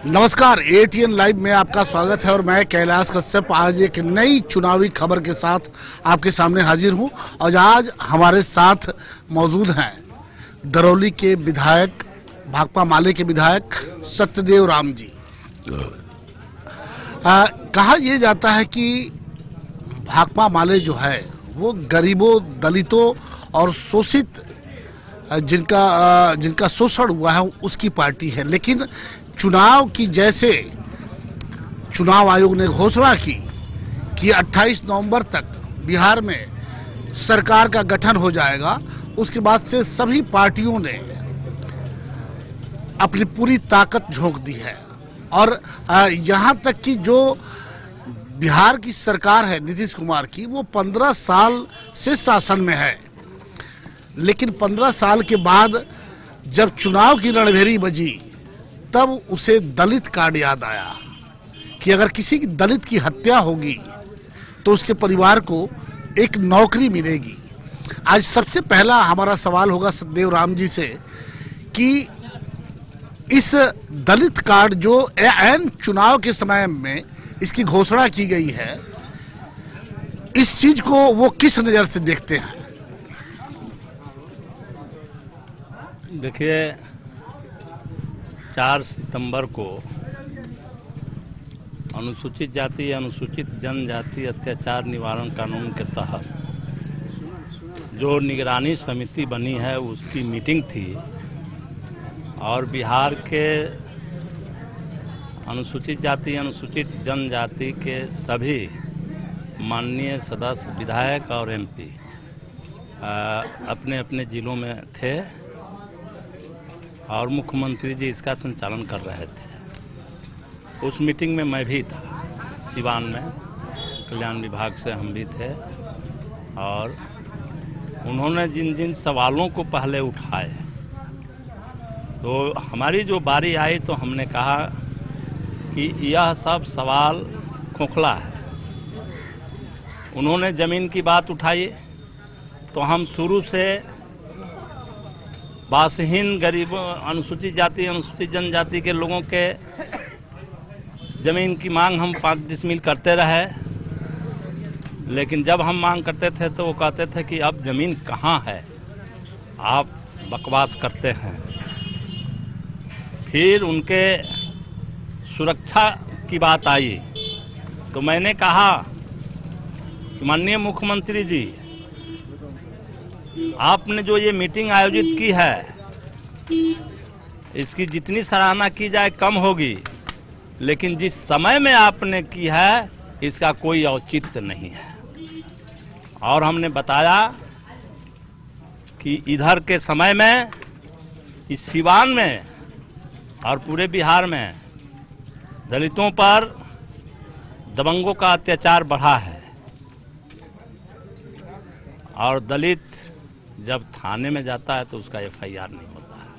नमस्कार, ATN live में आपका स्वागत है और मैं कैलाश कश्यप आज एक नई चुनावी खबर के साथ आपके सामने हाजिर हूं। और आज हमारे साथ मौजूद हैं दरौली के विधायक, भाकपा माले के विधायक सत्यदेव राम जी। कहा यह जाता है कि भाकपा माले जो है वो गरीबों, दलितों और शोषित जिनका शोषण हुआ है उसकी पार्टी है। लेकिन चुनाव की जैसे चुनाव आयोग ने घोषणा की कि 28 नवंबर तक बिहार में सरकार का गठन हो जाएगा, उसके बाद से सभी पार्टियों ने अपनी पूरी ताकत झोंक दी है। और यहाँ तक कि जो बिहार की सरकार है नीतीश कुमार की, वो 15 साल से शासन में है। लेकिन 15 साल के बाद जब चुनाव की रणभेरी बजी तब उसे दलित कार्ड याद आया कि अगर किसी की दलित की हत्या होगी तो उसके परिवार को एक नौकरी मिलेगी। आज सबसे पहला हमारा सवाल होगा सत्यदेव राम जी से कि इस दलित कार्ड जो ऐन चुनाव के समय में इसकी घोषणा की गई है, इस चीज को वो किस नजर से देखते हैं? देखिए, 4 सितंबर को अनुसूचित जाति अनुसूचित जनजाति अत्याचार निवारण कानून के तहत जो निगरानी समिति बनी है उसकी मीटिंग थी और बिहार के अनुसूचित जाति अनुसूचित जनजाति के सभी माननीय सदस्य, विधायक और एमपी अपने अपने जिलों में थे और मुख्यमंत्री जी इसका संचालन कर रहे थे। उस मीटिंग में मैं भी था, सिवान में कल्याण विभाग से हम भी थे। और उन्होंने जिन जिन सवालों को पहले उठाए, तो हमारी जो बारी आई तो हमने कहा कि यह सब सवाल खोखला है। उन्होंने ज़मीन की बात उठाई तो हम शुरू से वासहीन गरीबों, अनुसूचित जाति अनुसूचित जनजाति के लोगों के ज़मीन की मांग हम 5 डिसमिल करते रहे। लेकिन जब हम मांग करते थे तो वो कहते थे कि अब ज़मीन कहाँ है, आप बकवास करते हैं। फिर उनके सुरक्षा की बात आई तो मैंने कहा कि माननीय मुख्यमंत्री जी, आपने जो ये मीटिंग आयोजित की है इसकी जितनी सराहना की जाए कम होगी, लेकिन जिस समय में आपने की है इसका कोई औचित्य नहीं है। और हमने बताया कि इधर के समय में इस सिवान में और पूरे बिहार में दलितों पर दबंगों का अत्याचार बढ़ा है और दलित जब थाने में जाता है तो उसका एफआईआर नहीं होता है।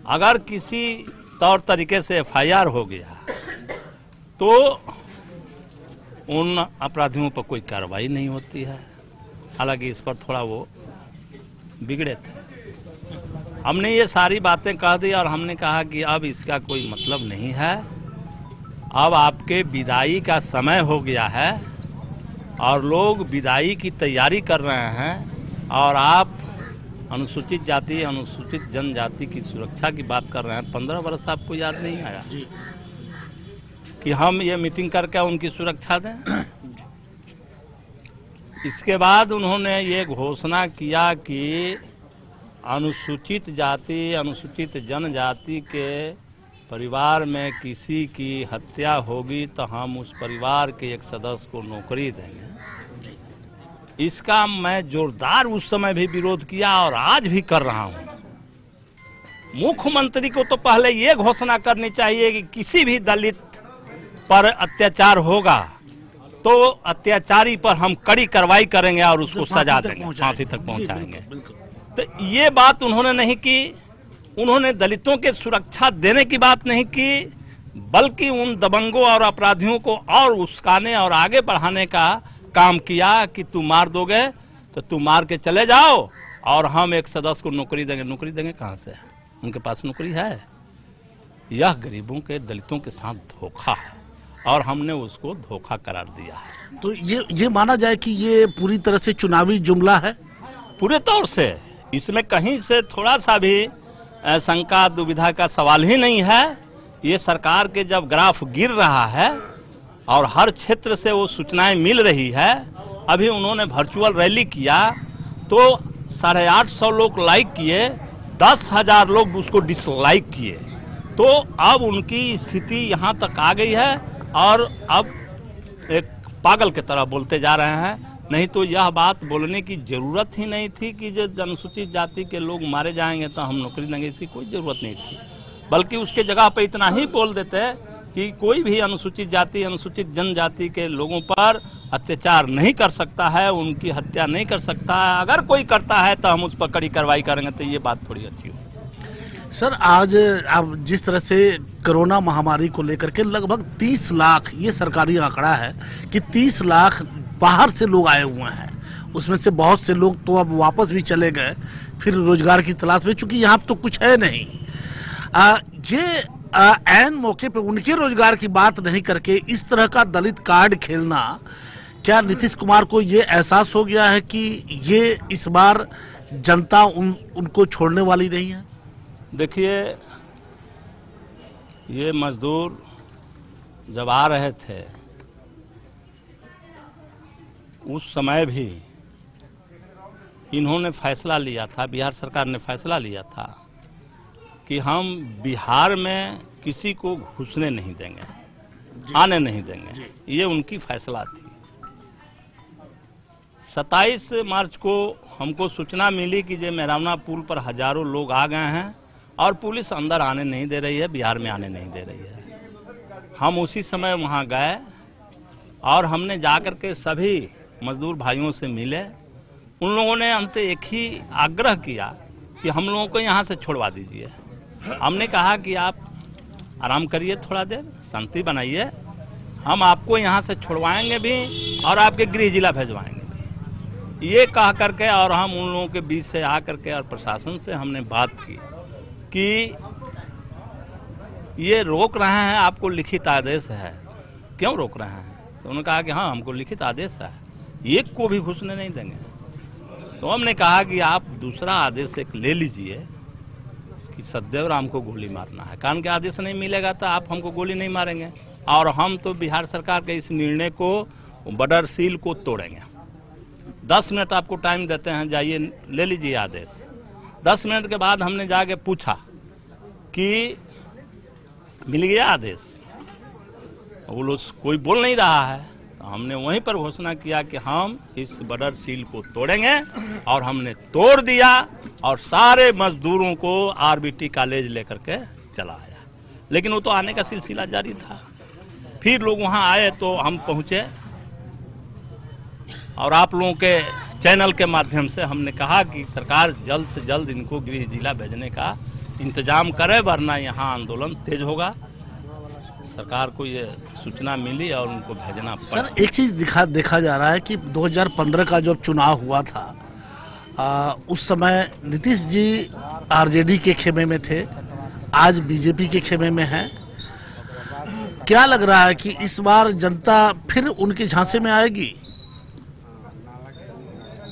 अगर किसी तौर तरीके से एफआईआर हो गया तो उन अपराधियों पर कोई कार्रवाई नहीं होती है। हालांकि इस पर थोड़ा वो बिगड़े थे। हमने ये सारी बातें कह दी और हमने कहा कि अब इसका कोई मतलब नहीं है। अब आपके विदाई का समय हो गया है और लोग विदाई की तैयारी कर रहे हैं और आप अनुसूचित जाति अनुसूचित जनजाति की सुरक्षा की बात कर रहे हैं। 15 वर्ष आपको याद नहीं आया कि हम ये मीटिंग करके उनकी सुरक्षा दें? इसके बाद उन्होंने ये घोषणा किया कि अनुसूचित जाति अनुसूचित जनजाति के परिवार में किसी की हत्या होगी तो हम उस परिवार के एक सदस्य को नौकरी देंगे। इसका मैं जोरदार उस समय भी विरोध किया और आज भी कर रहा हूं। मुख्यमंत्री को तो पहले ये घोषणा करनी चाहिए कि किसी भी दलित पर अत्याचार होगा तो अत्याचारी पर हम कड़ी कार्रवाई करेंगे और उसको सजा देंगे, फांसी तक पहुंचाएंगे। तो ये बात उन्होंने नहीं की। उन्होंने दलितों के सुरक्षा देने की बात नहीं की, बल्कि उन दबंगों और अपराधियों को और उस्काने और आगे बढ़ाने का काम किया कि तू मार दोगे तो तू मार के चले जाओ और हम एक सदस्य को नौकरी देंगे। नौकरी देंगे कहाँ से? उनके पास नौकरी है? यह गरीबों के, दलितों के साथ धोखा है और हमने उसको धोखा करार दिया है। तो ये माना जाए कि ये पूरी तरह से चुनावी जुमला है? पूरे तौर से इसमें कहीं से थोड़ा सा भी शंका दुविधा का सवाल ही नहीं है। ये सरकार के जब ग्राफ गिर रहा है और हर क्षेत्र से वो सूचनाएं मिल रही है, अभी उन्होंने वर्चुअल रैली किया तो 850 लोग लाइक किए, 10,000 लोग उसको डिसलाइक किए, तो अब उनकी स्थिति यहाँ तक आ गई है और अब एक पागल की तरह बोलते जा रहे हैं। नहीं तो यह बात बोलने की जरूरत ही नहीं थी कि जो अनुसूचित जाति के लोग मारे जाएंगे तो हम नौकरी देंगे, इसकी कोई ज़रूरत नहीं थी। बल्कि उसके जगह पे इतना ही बोल देते कि कोई भी अनुसूचित जाति, अनुसूचित जनजाति के लोगों पर अत्याचार नहीं कर सकता है, उनकी हत्या नहीं कर सकता है, अगर कोई करता है तो हम उस पर कड़ी कार्रवाई करेंगे, तो ये बात थोड़ी अच्छी होगी। सर, आज आप जिस तरह से कोरोना महामारी को लेकर के लगभग 30 लाख, ये सरकारी आंकड़ा है कि 30 लाख बाहर से लोग आए हुए हैं, उसमें से बहुत से लोग तो अब वापस भी चले गए फिर रोजगार की तलाश में, चूंकि यहाँ तो कुछ है नहीं। ये ऐन मौके पे उनके रोजगार की बात नहीं करके इस तरह का दलित कार्ड खेलना, क्या नीतीश कुमार को ये एहसास हो गया है कि ये इस बार जनता उनको छोड़ने वाली नहीं है? देखिए, ये मजदूर जब आ रहे थे उस समय भी इन्होंने फैसला लिया था, बिहार सरकार ने फैसला लिया था कि हम बिहार में किसी को घुसने नहीं देंगे, आने नहीं देंगे। ये उनकी फैसला थी। 27 मार्च को हमको सूचना मिली कि जे मेहरावना पुल पर हजारों लोग आ गए हैं और पुलिस अंदर आने नहीं दे रही है, बिहार में आने नहीं दे रही है। हम उसी समय वहाँ गए और हमने जाकर के सभी मजदूर भाइयों से मिले। उन लोगों ने हमसे एक ही आग्रह किया कि हम लोगों को यहाँ से छोड़वा दीजिए। हमने कहा कि आप आराम करिए, थोड़ा देर शांति बनाइए, हम आपको यहाँ से छुड़वाएंगे भी और आपके गृह जिला भेजवाएंगे भी। ये कह करके और हम उन लोगों के बीच से आकर के और प्रशासन से हमने बात की कि ये रोक रहे हैं, आपको लिखित आदेश है, क्यों रोक रहे हैं? तो उन्होंने कहा कि हाँ, हमको लिखित आदेश है, एक को भी घुसने नहीं देंगे। तो हमने कहा कि आप दूसरा आदेश एक ले लीजिए कि सदैव राम को गोली मारना है। कानून के आदेश नहीं मिलेगा तो आप हमको गोली नहीं मारेंगे और हम तो बिहार सरकार के इस निर्णय को, बॉर्डर सील को तोड़ेंगे। 10 मिनट आपको टाइम देते हैं, जाइए ले लीजिए आदेश। 10 मिनट के बाद हमने जाके पूछा कि मिल गया आदेश? वो लोग कोई बोल नहीं रहा है। तो हमने वहीं पर घोषणा किया कि हम इस बॉर्डर सील को तोड़ेंगे और हमने तोड़ दिया और सारे मजदूरों को आरबीटी कॉलेज लेकर के चला आया। लेकिन वो तो आने का सिलसिला जारी था। फिर लोग वहाँ आए तो हम पहुँचे और आप लोगों के चैनल के माध्यम से हमने कहा कि सरकार जल्द से जल्द इनको गृह जिला भेजने का इंतजाम करे, वरना यहाँ आंदोलन तेज होगा। सरकार को ये सूचना मिली और उनको भेजना पड़ा। सर, एक चीज देखा जा रहा है कि 2015 का जब चुनाव हुआ था उस समय नीतीश जी आरजेडी के खेमे में थे, आज बीजेपी के खेमे में हैं। क्या लग रहा है कि इस बार जनता फिर उनके झांसे में आएगी?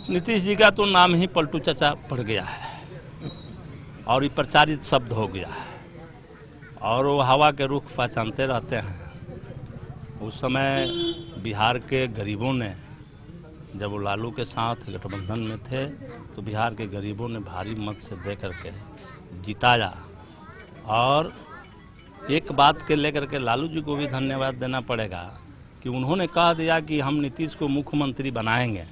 नीतीश जी का तो नाम ही पलटू चाचा पड़ गया है और ये प्रचारित शब्द हो गया है और वो हवा के रुख पहचानते रहते हैं। उस समय बिहार के गरीबों ने, जब वो लालू के साथ गठबंधन में थे, तो बिहार के गरीबों ने भारी मत से दे करके जिताया। और एक बात के लेकर के लालू जी को भी धन्यवाद देना पड़ेगा कि उन्होंने कह दिया कि हम नीतीश को मुख्यमंत्री बनाएंगे।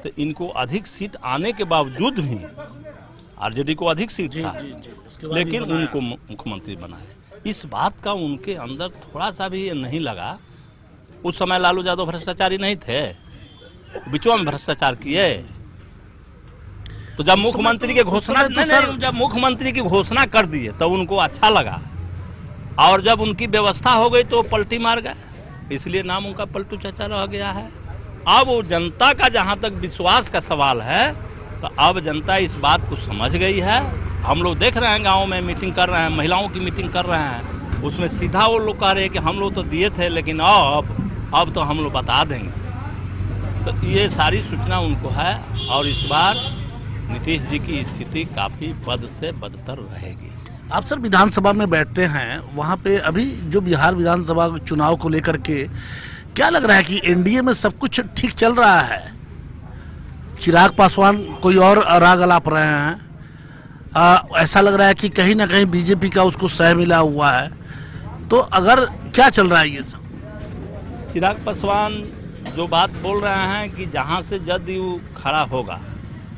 तो इनको अधिक सीट आने के बावजूद भी, आरजेडी को अधिक सीट था, लेकिन उनको मुख्यमंत्री बनाए। इस बात का उनके अंदर थोड़ा सा भी ये नहीं लगा। उस समय लालू यादव भ्रष्टाचारी नहीं थे, बीचों में भ्रष्टाचार किए। तो जब मुख्यमंत्री की घोषणा जब मुख्यमंत्री की घोषणा कर दिए तो उनको अच्छा लगा और जब उनकी व्यवस्था हो गई तो पलटी मार गए, इसलिए नाम उनका पलटू चाचा रह गया है। अब वो जनता का जहाँ तक विश्वास का सवाल है, तो अब जनता इस बात को समझ गई है। हम लोग देख रहे हैं, गाँव में मीटिंग कर रहे हैं, महिलाओं की मीटिंग कर रहे हैं, उसमें सीधा वो लोग कह रहे हैं कि हम लोग तो दिए थे, लेकिन अब तो हम लोग बता देंगे। तो ये सारी सूचना उनको है, और इस बार नीतीश जी की स्थिति काफ़ी बद से बदतर रहेगी। आप सर विधानसभा में बैठते हैं, वहाँ पे अभी जो बिहार विधानसभा चुनाव को लेकर के क्या लग रहा है कि एनडीए में सब कुछ ठीक चल रहा है? चिराग पासवान कोई और राग अलाप रहे हैं, ऐसा लग रहा है कि कहीं ना कहीं बीजेपी का उसको सह मिला हुआ है। तो अगर क्या चल रहा है ये सब? चिराग पासवान जो बात बोल रहे हैं कि जहाँ से जदयू खड़ा होगा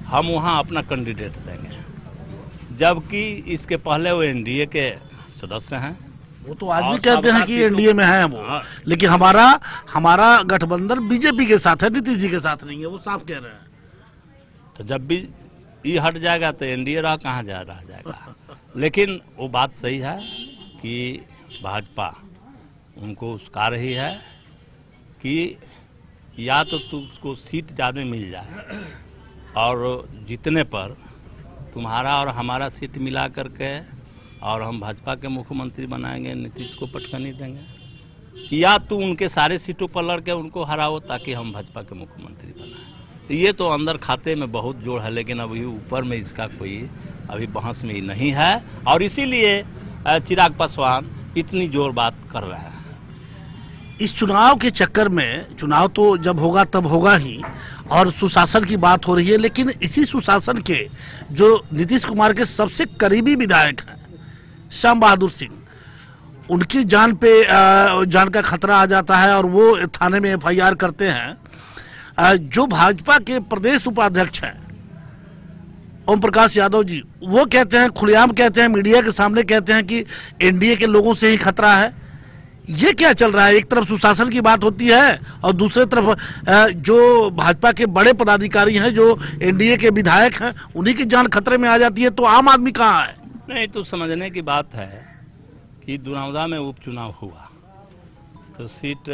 हम वहाँ अपना कैंडिडेट देंगे, जबकि इसके पहले वो एनडीए के सदस्य हैं। वो तो आज भी कहते हैं कि एनडीए में है वो, लेकिन हमारा गठबंधन बीजेपी के साथ है, नीतीश जी के साथ नहीं है, वो साफ कह रहे हैं। तो जब भी ये हट जाएगा तो एनडीए रह कहाँ रह जाएगा। लेकिन वो बात सही है कि भाजपा उनको उसका रही है कि या तो उसको सीट ज़्यादा मिल जाए और जीतने पर तुम्हारा और हमारा सीट मिला करके और हम भाजपा के मुख्यमंत्री बनाएंगे, नीतीश को पटकनी देंगे, या तो उनके सारे सीटों पर लड़ के उनको हराओ ताकि हम भाजपा के मुख्यमंत्री बनाएं। तो ये तो अंदर खाते में बहुत जोड़ है, लेकिन अभी ऊपर में इसका कोई अभी बहस में नहीं है, और इसीलिए चिराग पासवान इतनी जोर बात कर रहा है। इस चुनाव के चक्कर में, चुनाव तो जब होगा तब होगा ही, और सुशासन की बात हो रही है, लेकिन इसी सुशासन के जो नीतीश कुमार के सबसे करीबी विधायक हैं श्याम बहादुर सिंह, उनकी जान का खतरा आ जाता है और वो थाने में एफआईआर करते हैं। जो भाजपा के प्रदेश उपाध्यक्ष हैं ओम प्रकाश यादव जी, वो कहते हैं, खुलेआम कहते हैं, मीडिया के सामने कहते हैं कि एनडीए के लोगों से ही खतरा है। ये क्या चल रहा है? एक तरफ सुशासन की बात होती है और दूसरी तरफ जो भाजपा के बड़े पदाधिकारी हैं, जो एनडीए के विधायक हैं, उन्हीं की जान खतरे में आ जाती है। तो आम आदमी कहाँ है? नहीं, तो समझने की बात है कि दुनावदा में उपचुनाव हुआ तो सीट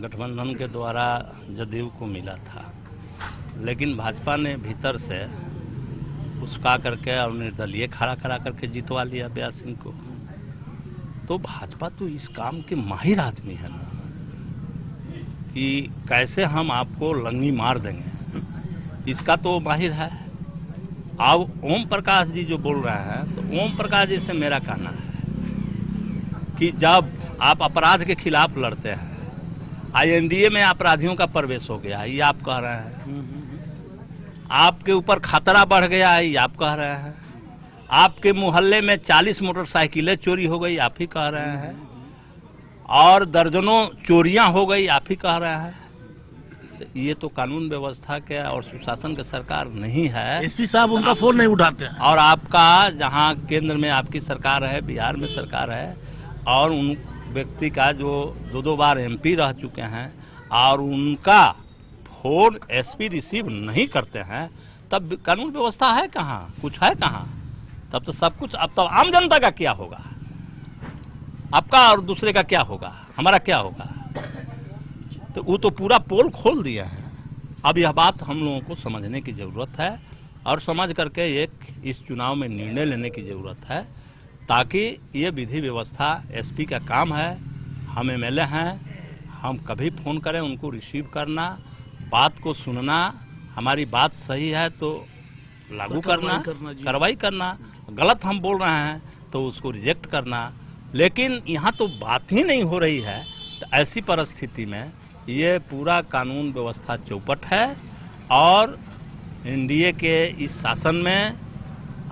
गठबंधन के द्वारा जदयू को मिला था, लेकिन भाजपा ने भीतर से उसका करके और निर्दलीय खड़ा करा करके जितवा लिया ब्यास सिंह को। तो भाजपा तो इस काम के माहिर आदमी है ना, कि कैसे हम आपको लंगी मार देंगे, इसका तो माहिर है। अब ओम प्रकाश जी जो बोल रहे हैं, तो ओम प्रकाश जी से मेरा कहना है कि जब आप अपराध के खिलाफ लड़ते हैं, एनडीए में अपराधियों का प्रवेश हो गया, ये आप कह रहे हैं, आपके ऊपर खतरा बढ़ गया है, ये आप कह रहे हैं, आपके मोहल्ले में 40 मोटरसाइकिलें चोरी हो गई, आप ही कह रहे हैं, और दर्जनों चोरियां हो गई, आप ही कह रहे हैं। तो ये तो कानून व्यवस्था के और सुशासन के सरकार नहीं है। एसपी साहब उनका फोन नहीं उठाते हैं। और आपका जहां केंद्र में आपकी सरकार है, बिहार में सरकार है, और उन व्यक्ति का जो 2 बार एमपी रह चुके हैं और उनका फोन एसपी रिसीव नहीं करते हैं, तब कानून व्यवस्था है कहाँ? कुछ है कहाँ? तब तो सब कुछ, अब तो आम जनता का क्या होगा, आपका और दूसरे का क्या होगा, हमारा क्या होगा? तो वो तो पूरा पोल खोल दिया है। अब यह बात हम लोगों को समझने की ज़रूरत है, और समझ करके एक इस चुनाव में निर्णय लेने की ज़रूरत है, ताकि ये विधि व्यवस्था एसपी का काम है। हम एमएलए हैं, हम कभी फ़ोन करें उनको रिसीव करना, बात को सुनना, हमारी बात सही है तो लागू करना, कार्रवाई करना, गलत हम बोल रहे हैं तो उसको रिजेक्ट करना। लेकिन यहाँ तो बात ही नहीं हो रही है। तो ऐसी परिस्थिति में ये पूरा कानून व्यवस्था चौपट है, और एनडीए के इस शासन में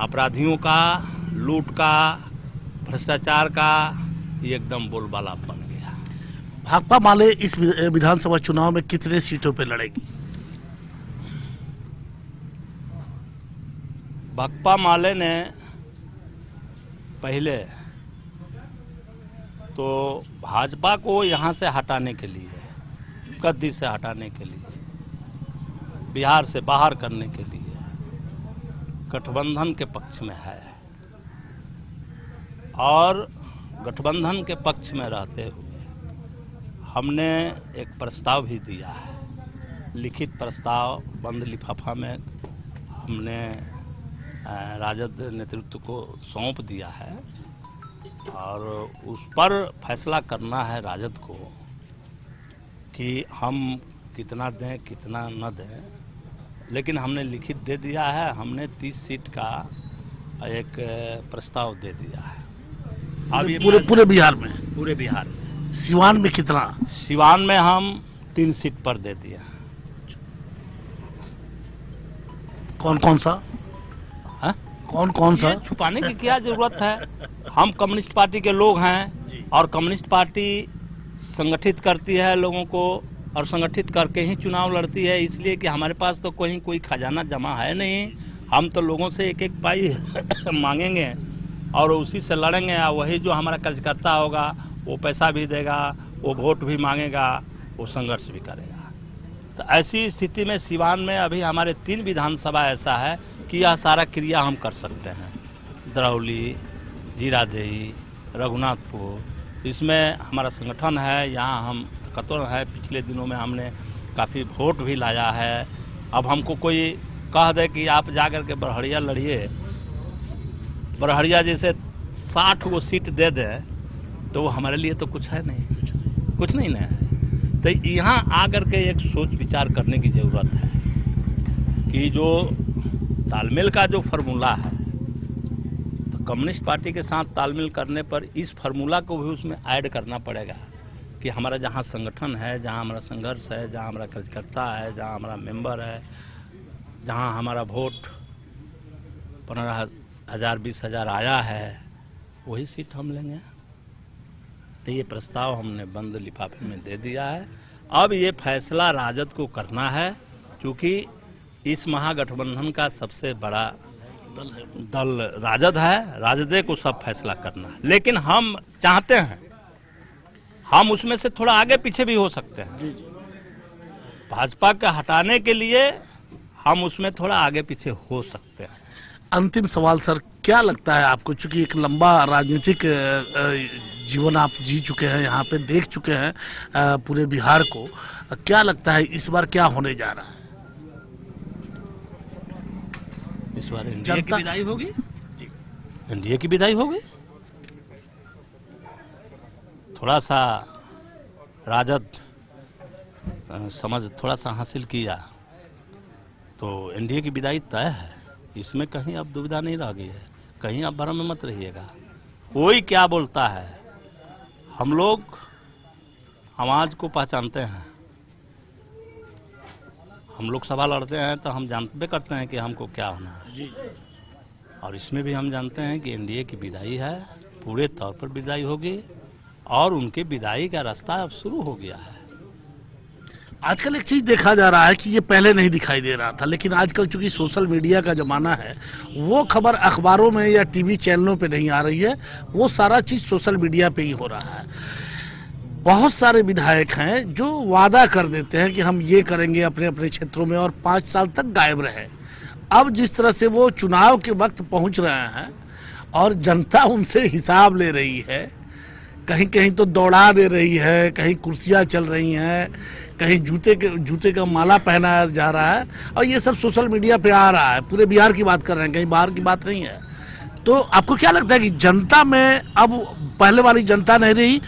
अपराधियों का, लूट का, भ्रष्टाचार का ये एकदम बोलबाला बन गया। भाकपा माले इस विधानसभा चुनाव में कितने सीटों पे लड़ेगी? भाकपा माले ने पहले तो भाजपा को यहाँ से हटाने के लिए, गद्दी से हटाने के लिए, बिहार से बाहर करने के लिए गठबंधन के पक्ष में है, और गठबंधन के पक्ष में रहते हुए हमने एक प्रस्ताव भी दिया है, लिखित प्रस्ताव बंद लिफाफा में हमने राजद नेतृत्व को सौंप दिया है। और उस पर फैसला करना है राजद को कि हम कितना दें कितना न दें, लेकिन हमने लिखित दे दिया है। हमने 30 सीट का एक प्रस्ताव दे दिया है। अब ये पूरे बिहार में? पूरे बिहार में। सिवान में कितना? सिवान में हम 3 सीट पर दे दिया। कौन कौन सा? हा? कौन कौन सा? छुपाने की क्या जरूरत है? हम कम्युनिस्ट पार्टी के लोग हैं और कम्युनिस्ट पार्टी संगठित करती है लोगों को और संगठित करके ही चुनाव लड़ती है, इसलिए कि हमारे पास तो कोई खजाना जमा है नहीं। हम तो लोगों से एक एक पाई मांगेंगे और उसी से लड़ेंगे। और वही जो हमारा कार्यकर्ता होगा वो पैसा भी देगा, वो वोट भी मांगेगा, वो संघर्ष भी करेगा। तो ऐसी स्थिति में सिवान में अभी हमारे 3 विधानसभा ऐसा है कि यह सारा क्रिया हम कर सकते हैं। दरौली, जीरादेई, रघुनाथपुर, इसमें हमारा संगठन है। यहाँ हम कतौर है। पिछले दिनों में हमने काफ़ी वोट भी लाया है। अब हमको कोई कह दे कि आप जा कर के बरहड़िया लड़िए, बरहड़िया जैसे 60 वो सीट दे दें तो हमारे लिए तो कुछ है नहीं, कुछ नहीं ना है। तो यहाँ आकर के एक सोच विचार करने की ज़रूरत है कि जो तालमेल का जो फार्मूला है, तो कम्युनिस्ट पार्टी के साथ तालमेल करने पर इस फार्मूला को भी उसमें ऐड करना पड़ेगा कि हमारा जहाँ संगठन है, जहाँ हमारा संघर्ष है, जहाँ हमारा कार्यकर्ता है, जहाँ हमारा मेंबर है, जहाँ हमारा वोट 15,000 20,000 आया है, वही सीट हम लेंगे। तो ये प्रस्ताव हमने बंद लिफाफे में दे दिया है। अब ये फैसला राजद को करना है, क्योंकि इस महागठबंधन का सबसे बड़ा दल राजद है। राजद को सब फैसला करना है, लेकिन हम चाहते हैं हम उसमें से थोड़ा आगे पीछे भी हो सकते हैं। भाजपा के हटाने के लिए हम उसमें थोड़ा आगे पीछे हो सकते हैं। अंतिम सवाल सर, क्या लगता है आपको, चूंकि एक लंबा राजनीतिक जीवन आप जी चुके हैं, यहाँ पे देख चुके हैं पूरे बिहार को, क्या लगता है इस बार क्या होने जा रहा है? इस बार एनडीए की विदाई होगी। एनडीए की विदाई होगी। थोड़ा सा राजद समझ थोड़ा सा हासिल किया तो एनडीए की विदाई तय है। इसमें कहीं अब दुविधा नहीं रह गई है। कहीं अब भ्रम में मत रहिएगा। कोई क्या बोलता है, हम लोग समाज को पहचानते हैं। हम लोग सभा लड़ते हैं तो हम जानते करते हैं कि हमको क्या होना है जी। और इसमें भी हम जानते हैं कि एनडीए की विदाई है, पूरे तौर पर विदाई होगी और उनके विदाई का रास्ता अब शुरू हो गया है। आजकल एक चीज देखा जा रहा है कि ये पहले नहीं दिखाई दे रहा था, लेकिन आजकल चूंकि सोशल मीडिया का जमाना है, वो खबर अखबारों में या टीवी चैनलों पे नहीं आ रही है, वो सारा चीज सोशल मीडिया पे ही हो रहा है। बहुत सारे विधायक हैं जो वादा कर देते हैं कि हम ये करेंगे अपने अपने क्षेत्रों में और 5 साल तक गायब रहे। अब जिस तरह से वो चुनाव के वक्त पहुंच रहे हैं और जनता उनसे हिसाब ले रही है, कहीं कहीं तो दौड़ा दे रही है, कहीं कुर्सियां चल रही हैं, कहीं जूते का माला पहनाया जा रहा है, और ये सब सोशल मीडिया पे आ रहा है। पूरे बिहार की बात कर रहे हैं, कहीं बाहर की बात नहीं है। तो आपको क्या लगता है कि जनता में अब पहले वाली जनता नहीं रही,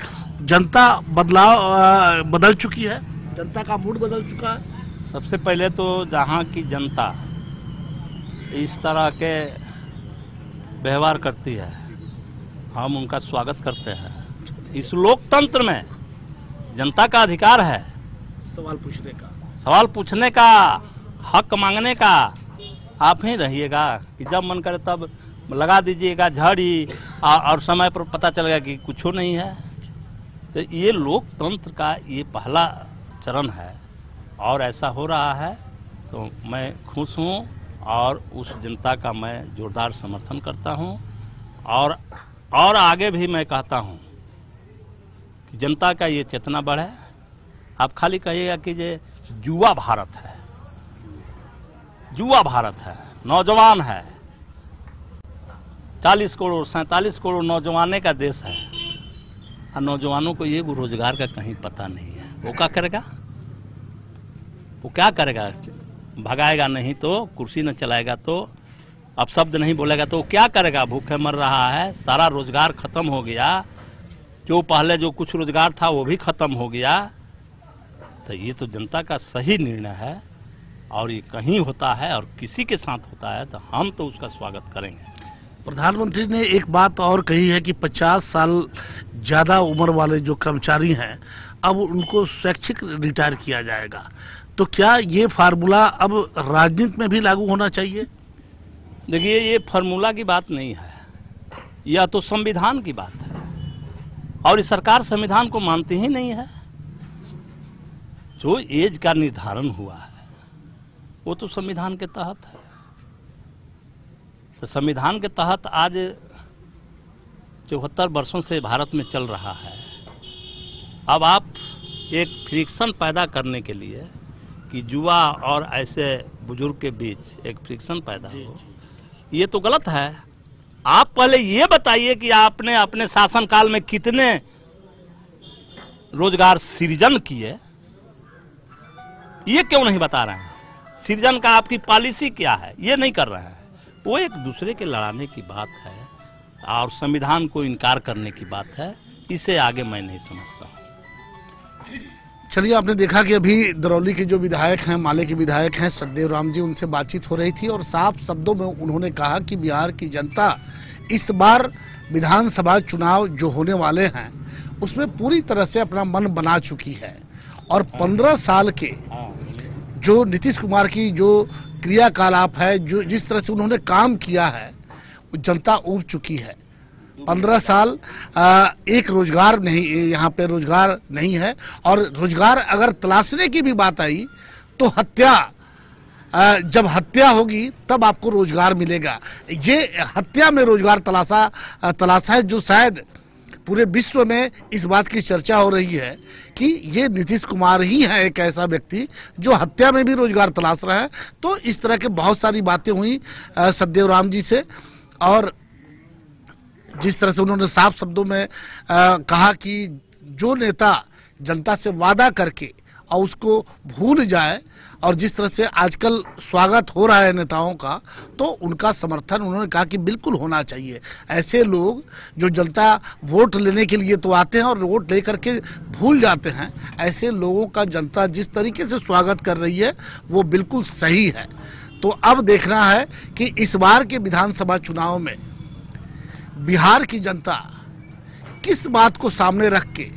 जनता बदल चुकी है, जनता का मूड बदल चुका है? सबसे पहले तो जहाँ की जनता इस तरह के व्यवहार करती है, हम उनका स्वागत करते हैं। इस लोकतंत्र में जनता का अधिकार है सवाल पूछने का, हक मांगने का। आप ही रहिएगा कि जब मन करे तब लगा दीजिएगा झाड़ी और समय पर पता चलेगा कि कुछ नहीं है। तो ये लोकतंत्र का ये पहला चरण है और ऐसा हो रहा है, तो मैं खुश हूँ और उस जनता का मैं जोरदार समर्थन करता हूँ। और आगे भी मैं कहता हूँ कि जनता का ये चेतना बढ़े। आप खाली कहिएगा कि ये युवा भारत है, युवा भारत है, नौजवान है, 40 करोड़ 47 करोड़ नौजवाने का देश है, और नौजवानों को ये रोजगार का कहीं पता नहीं है। वो क्या करेगा? वो क्या करेगा? भगाएगा नहीं तो, कुर्सी न चलाएगा तो अब शब्द नहीं बोलेगा तो वो क्या करेगा? भूखे मर रहा है, सारा रोजगार खत्म हो गया, जो पहले जो कुछ रोजगार था वो भी खत्म हो गया। तो ये तो जनता का सही निर्णय है और ये कहीं होता है और किसी के साथ होता है तो हम तो उसका स्वागत करेंगे। प्रधानमंत्री ने एक बात और कही है कि 50 साल ज़्यादा उम्र वाले जो कर्मचारी हैं अब उनको स्वैच्छिक रिटायर किया जाएगा। तो क्या ये फार्मूला अब राजनीति में भी लागू होना चाहिए? देखिए, ये फार्मूला की बात नहीं है, यह तो संविधान की बात है और इस सरकार संविधान को मानती ही नहीं है। जो एज का निर्धारण हुआ है वो तो संविधान के तहत है। तो संविधान के तहत आज 74 वर्षों से भारत में चल रहा है। अब आप एक फ्रिक्शन पैदा करने के लिए कि युवा और ऐसे बुजुर्ग के बीच एक फ्रिक्शन पैदा हो, ये तो गलत है। आप पहले ये बताइए कि आपने अपने शासनकाल में कितने रोजगार सृजन किए, ये क्यों नहीं बता रहे हैं? सृजन का आपकी पॉलिसी क्या है, ये नहीं कर रहे हैं। वो एक दूसरे के लड़ाने की बात है और संविधान को इनकार करने की बात है। इसे आगे मैं नहीं समझता हूँ। चलिए, आपने देखा कि अभी दरौली के जो विधायक हैं, माले के विधायक हैं सतदेव राम जी, उनसे बातचीत हो रही थी और साफ शब्दों में उन्होंने कहा कि बिहार की जनता इस बार विधानसभा चुनाव जो होने वाले हैं उसमें पूरी तरह से अपना मन बना चुकी है और 15 साल के जो नीतीश कुमार की जो क्रियाकलाप है, जो जिस तरह से उन्होंने काम किया है, वो जनता ऊब चुकी है। 15 साल एक रोजगार नहीं, यहाँ पे रोजगार नहीं है और रोजगार अगर तलाशने की भी बात आई तो हत्या, जब हत्या होगी तब आपको रोजगार मिलेगा। ये हत्या में रोजगार तलाशा है, जो शायद पूरे विश्व में इस बात की चर्चा हो रही है कि ये नीतीश कुमार ही है एक ऐसा व्यक्ति जो हत्या में भी रोजगार तलाश रहा है। तो इस तरह के बहुत सारी बातें हुई सतदेव राम जी से और जिस तरह से उन्होंने साफ शब्दों में कहा कि जो नेता जनता से वादा करके और उसको भूल जाए और जिस तरह से आजकल स्वागत हो रहा है नेताओं का, तो उनका समर्थन उन्होंने कहा कि बिल्कुल होना चाहिए। ऐसे लोग जो जनता वोट लेने के लिए तो आते हैं और वोट लेकर के भूल जाते हैं, ऐसे लोगों का जनता जिस तरीके से स्वागत कर रही है वो बिल्कुल सही है। तो अब देखना है कि इस बार के विधानसभा चुनाव में बिहार की जनता किस बात को सामने रख के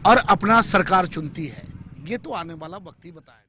और अपना सरकार चुनती है, ये तो आने वाला वक्त ही बताएगा।